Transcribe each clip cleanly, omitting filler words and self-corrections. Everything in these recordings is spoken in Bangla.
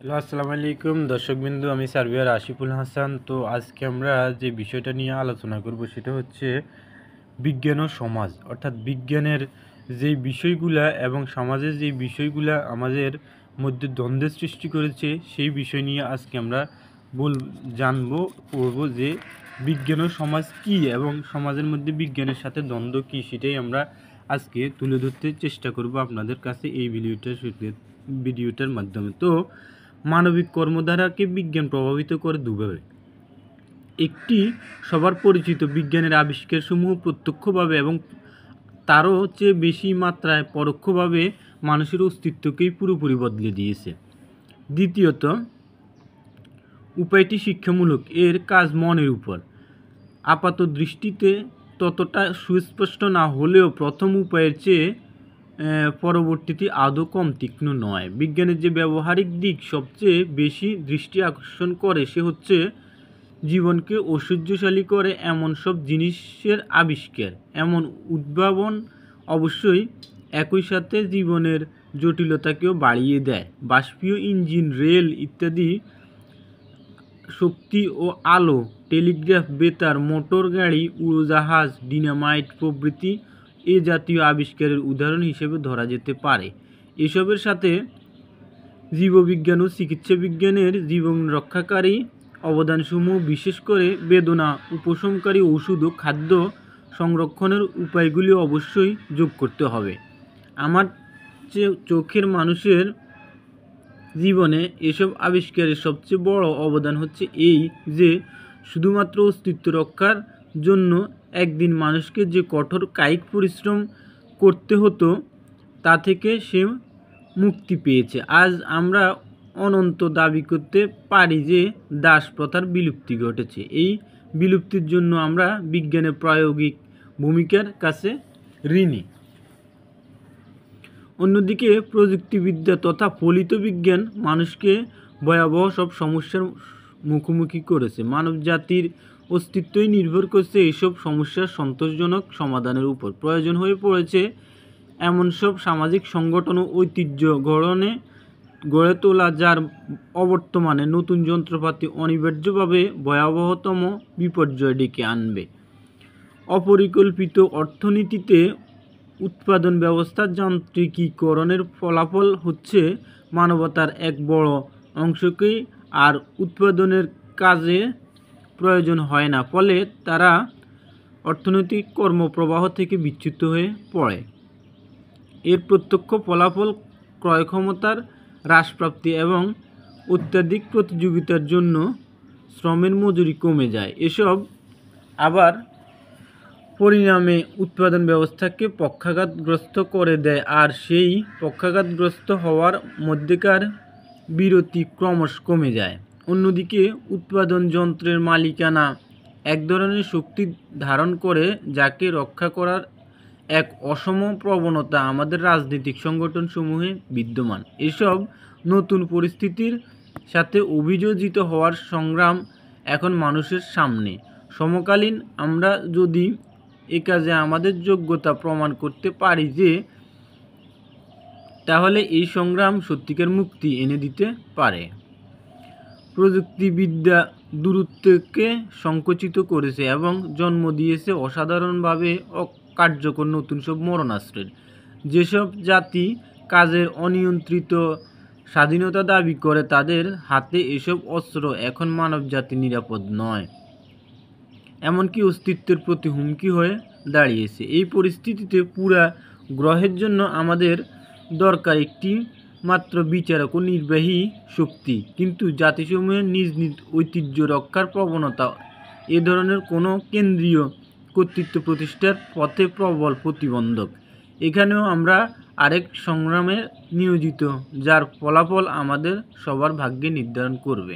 হ্যালো, আসসালামু আলাইকুম দর্শকবিন্দু। আমি সার্ভেয়ার আশিফুল হাসান। তো আজকে আমরা যে বিষয়টা নিয়ে আলোচনা করব সেটা হচ্ছে বিজ্ঞান ও সমাজ, অর্থাৎ বিজ্ঞানের যেই বিষয়গুলা এবং সমাজের যেই বিষয়গুলা আমাদের মধ্যে দ্বন্দ্বের সৃষ্টি করেছে সেই বিষয় নিয়ে আজকে আমরা জানবো পড়বো যে বিজ্ঞান ও সমাজ কী এবং সমাজের মধ্যে বিজ্ঞানের সাথে দ্বন্দ্ব কী, সেটাই আমরা আজকে তুলে ধরতে চেষ্টা করব আপনাদের কাছে এই ভিডিওটার মাধ্যমে। তো মানবিক কর্মধারাকে বিজ্ঞান প্রভাবিত করে দুভাবে। একটি সবার পরিচিত বিজ্ঞানের আবিষ্কারসমূহ প্রত্যক্ষভাবে এবং তারও চেয়ে বেশি মাত্রায় পরোক্ষভাবে মানুষের অস্তিত্বকেই পুরোপুরি বদলে দিয়েছে। দ্বিতীয়ত উপায়টি শিক্ষামূলক, এর কাজ মনের উপর। আপাত দৃষ্টিতে ততটা সুস্পষ্ট না হলেও প্রথম উপায়ের চেয়ে পরবর্তীটি আদৌ কম তীক্ষ্ণ নয়। বিজ্ঞানের যে ব্যবহারিক দিক সবচেয়ে বেশি দৃষ্টি আকর্ষণ করে সে হচ্ছে জীবনকে ঐশ্বর্যশালী করে এমন সব জিনিসের আবিষ্কার, এমন উদ্ভাবন অবশ্যই একই সাথে জীবনের জটিলতাকেও বাড়িয়ে দেয়। বাষ্পীয় ইঞ্জিন, রেল ইত্যাদি শক্তি ও আলো, টেলিগ্রাফ, বেতার, মোটর গাড়ি, উড়োজাহাজ, ডিনামাইট প্রভৃতি এ জাতীয় আবিষ্কারের উদাহরণ হিসেবে ধরা যেতে পারে। এসবের সাথে জীববিজ্ঞান ও চিকিৎসা বিজ্ঞানের জীবন রক্ষাকারী অবদানসমূহ, বিশেষ করে বেদনা উপশমকারী ওষুধ ও খাদ্য সংরক্ষণের উপায়গুলি অবশ্যই যোগ করতে হবে। আমার চোখের মানুষের জীবনে এসব আবিষ্কারের সবচেয়ে বড় অবদান হচ্ছে এই যে শুধুমাত্র অস্তিত্ব রক্ষার জন্য একদিন মানুষকে যে কঠোর কায়িক পরিশ্রম করতে হতো তা থেকে সে মুক্তি পেয়েছে। আজ আমরা অনন্ত দাবি করতে পারি যে দাস প্রথার বিলুপ্তি ঘটেছে। এই বিলুপ্তির জন্য আমরা বিজ্ঞানের প্রায়োগিক ভূমিকার কাছে ঋণী। অন্যদিকে প্রযুক্তিবিদ্যা তথা ফলিত বিজ্ঞান মানুষকে ভয়াবহ সব সমস্যার মুখোমুখি করেছে। মানব জাতির অস্তিত্বই নির্ভর করছে এইসব সমস্যার সন্তোষজনক সমাধানের উপর। প্রয়োজন হয়ে পড়েছে এমন সব সামাজিক সংগঠন ও ঐতিহ্য গড়ে তোলা যার অবর্তমানে নতুন যন্ত্রপাতি অনিবার্যভাবে ভয়াবহতম বিপর্যয় ডেকে আনবে। অপরিকল্পিত অর্থনীতিতে উৎপাদন ব্যবস্থার যান্ত্রিকীকরণের ফলাফল হচ্ছে মানবতার এক বড় অংশকেই আর উৎপাদনের কাজে প্রয়োজন হয় না, ফলে তারা অর্থনৈতিক কর্মপ্রবাহ থেকে বিচ্যুত হয়ে পড়ে। এর প্রত্যক্ষ ফলাফল ক্রয় ক্ষমতার হ্রাসপ্রাপ্তি এবং অত্যাধিক প্রতিযোগিতার জন্য শ্রমের মজুরি কমে যায়। এসব আবার পরিণামে উৎপাদন ব্যবস্থাকে পক্ষাঘাতগ্রস্ত করে দেয়, আর সেই পক্ষাঘাতগ্রস্ত হওয়ার মধ্যেকার বিরতি ক্রমশ কমে যায়। অন্যদিকে উৎপাদন যন্ত্রের মালিকানা এক ধরনের শক্তি ধারণ করে যাকে রক্ষা করার এক অসম প্রবণতা আমাদের রাজনৈতিক সংগঠনসমূহে বিদ্যমান। এসব নতুন পরিস্থিতির সাথে অভিযোজিত হওয়ার সংগ্রাম এখন মানুষের সামনে। সমকালীন আমরা যদি এ কাজে আমাদের যোগ্যতা প্রমাণ করতে পারি তাহলে এই সংগ্রাম সত্যিকার মুক্তি এনে দিতে পারে। প্রযুক্তিবিদ্যা দূরত্বকে সংকুচিত করেছে এবং জন্ম দিয়েছে অসাধারণভাবে কার্যকর নতুন সব মরণাস্ত্রের। যেসব জাতি কাজের অনিয়ন্ত্রিত স্বাধীনতা দাবি করে তাদের হাতে এসব অস্ত্র এখন মানবজাতি নিরাপদ নয়, এমনকি অস্তিত্বের প্রতি হুমকি হয়ে দাঁড়িয়েছে। এই পরিস্থিতিতে পুরা গ্রহের জন্য আমাদের দরকার একটি মাত্র বিচারক ও নির্বাহী শক্তি, কিন্তু জাতিসমূহের নিজ নিজ ঐতিহ্য রক্ষার প্রবণতা এ ধরনের কোনো কেন্দ্রীয় কর্তৃত্ব প্রতিষ্ঠার পথে প্রবল প্রতিবন্ধক। এখানেও আমরা আরেক সংগ্রামে নিয়োজিত, যার ফলাফল আমাদের সবার ভাগ্যে নির্ধারণ করবে।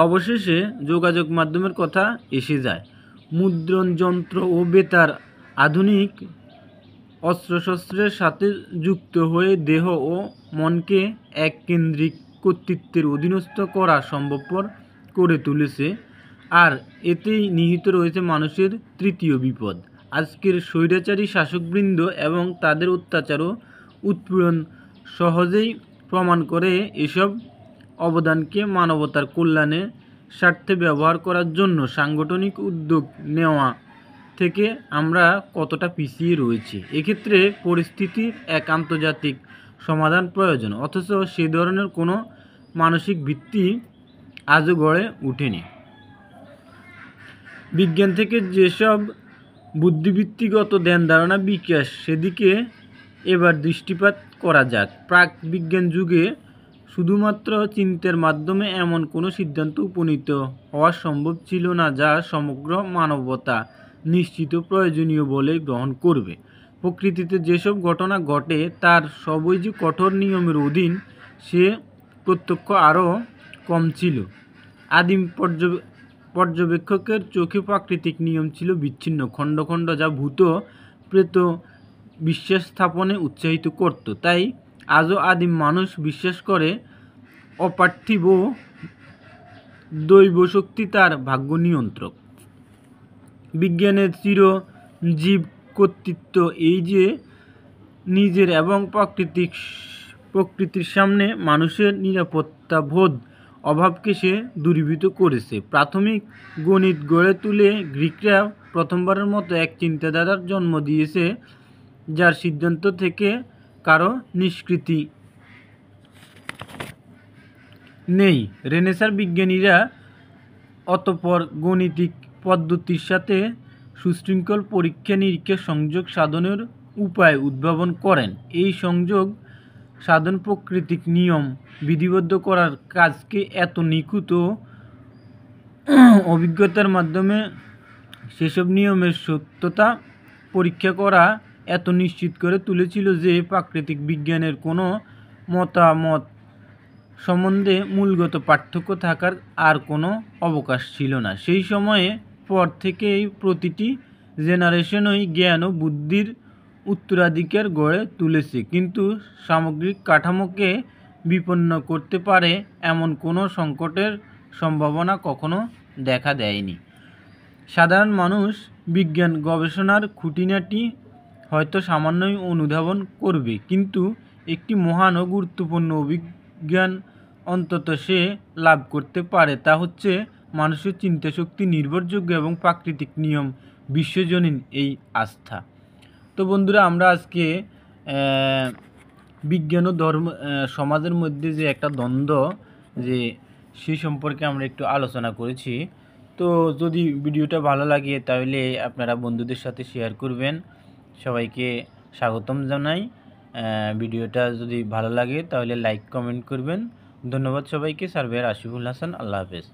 অবশেষে যোগাযোগ মাধ্যমের কথা এসে যায়। মুদ্রণ যন্ত্র ও বেতার আধুনিক অস্ত্রশস্ত্রের সাথে যুক্ত হয়ে দেহ ও মনকে এক কেন্দ্রিক কর্তৃত্বের অধীনস্থ করা সম্ভবপর করে তুলেছে, আর এতেই নিহিত রয়েছে মানুষের তৃতীয় বিপদ। আজকের স্বৈরাচারী শাসকবৃন্দ এবং তাদের অত্যাচার ও উৎপীড়ন সহজেই প্রমাণ করে এসব অবদানকে মানবতার কল্যাণে স্বার্থে ব্যবহার করার জন্য সাংগঠনিক উদ্যোগ নেওয়া থেকে আমরা কতটা পিছিয়ে রয়েছি। এক্ষেত্রে পরিস্থিতির এক আন্তর্জাতিক সমাধান প্রয়োজন, অথচ সে ধরনের কোনো মানসিক ভিত্তি আজও গড়ে ওঠেনি। বিজ্ঞান থেকে যেসব বুদ্ধিবৃত্তিগত ধ্যান ধারণা বিকাশ, সেদিকে এবার দৃষ্টিপাত করা যাক। প্রাক বিজ্ঞান যুগে শুধুমাত্র চিন্তার মাধ্যমে এমন কোনো সিদ্ধান্ত উপনীত হওয়া সম্ভব ছিল না যা সমগ্র মানবতা নিশ্চিত প্রয়োজনীয় বলে গ্রহণ করবে। প্রকৃতিতে যেসব ঘটনা ঘটে তার সবই যে কঠোর নিয়মের অধীন, সে প্রত্যক্ষ আরও কম ছিল। আদিম পর্যবেক্ষকের চোখে প্রাকৃতিক নিয়ম ছিল বিচ্ছিন্ন খণ্ড খণ্ড, যা ভূত প্রেত বিশ্বাস স্থাপনে উৎসাহিত করত। তাই আজও আদিম মানুষ বিশ্বাস করে অপার্থিব দৈব শক্তি তার ভাগ্য নিয়ন্ত্রক। বিজ্ঞানের চিরজীব কর্তৃত্ব এই যে নিজের এবং প্রকৃতির সামনে মানুষের নিরাপত্তাবোধ অভাবকে সে দূরীভূত করেছে। প্রাথমিক গণিত গড়ে তুলে গ্রিকরা প্রথমবারের মতো এক চিন্তাধারার জন্ম দিয়েছে, যার সিদ্ধান্ত থেকে কারো নিষ্কৃতি নেই। রেনেসাঁর বিজ্ঞানীরা অতঃপর গণিতিক পদ্ধতির সাথে সুশৃঙ্খল পরীক্ষা নিরীক্ষা সংযোগ সাধনের উপায় উদ্ভাবন করেন। এই সংযোগ সাধন প্রাকৃতিক নিয়ম বিধিবদ্ধ করার কাজকে এত নিখুঁত অভিজ্ঞতার মাধ্যমে সেসব নিয়মের সত্যতা পরীক্ষা করা এত নিশ্চিত করে তুলেছিল যে প্রাকৃতিক বিজ্ঞানের কোনো মতামত সম্বন্ধে মূলগত পার্থক্য থাকার আর কোনো অবকাশ ছিল না। সেই সময়ে পর থেকেই প্রতিটি জেনারেশনই জ্ঞান ও বুদ্ধির উত্তরাধিকার গড়ে তুলেছে, কিন্তু সামগ্রিক কাঠামোকে বিপন্ন করতে পারে এমন কোনো সংকটের সম্ভাবনা কখনো দেখা দেয়নি। সাধারণ মানুষ বিজ্ঞান গবেষণার খুঁটিনাটি হয়তো সামান্যই অনুধাবন করবে, কিন্তু একটি মহান ও গুরুত্বপূর্ণ অভিজ্ঞান অন্তত সে লাভ করতে পারে, তা হচ্ছে মানুষের চিন্তাশক্তি নির্ভরযোগ্য এবং প্রাকৃতিক নিয়ম বিশ্বজনীন এই আস্থা। তো বন্ধুরা, আমরা আজকে বিজ্ঞান ও সমাজের মধ্যে যে একটা দ্বন্দ্ব, যে সেই সম্পর্কে আমরা একটু আলোচনা করেছি। তো যদি ভিডিওটা ভালো লাগে তাহলে আপনারা বন্ধুদের সাথে শেয়ার করবেন। সবাইকে স্বাগতম জানাই। ভিডিওটা যদি ভালো লাগে তাহলে লাইক কমেন্ট করবেন। ধন্যবাদ সবাইকে। সার্ভেয়ার আসিফুল হাসান। আল্লাহ হাফেজ।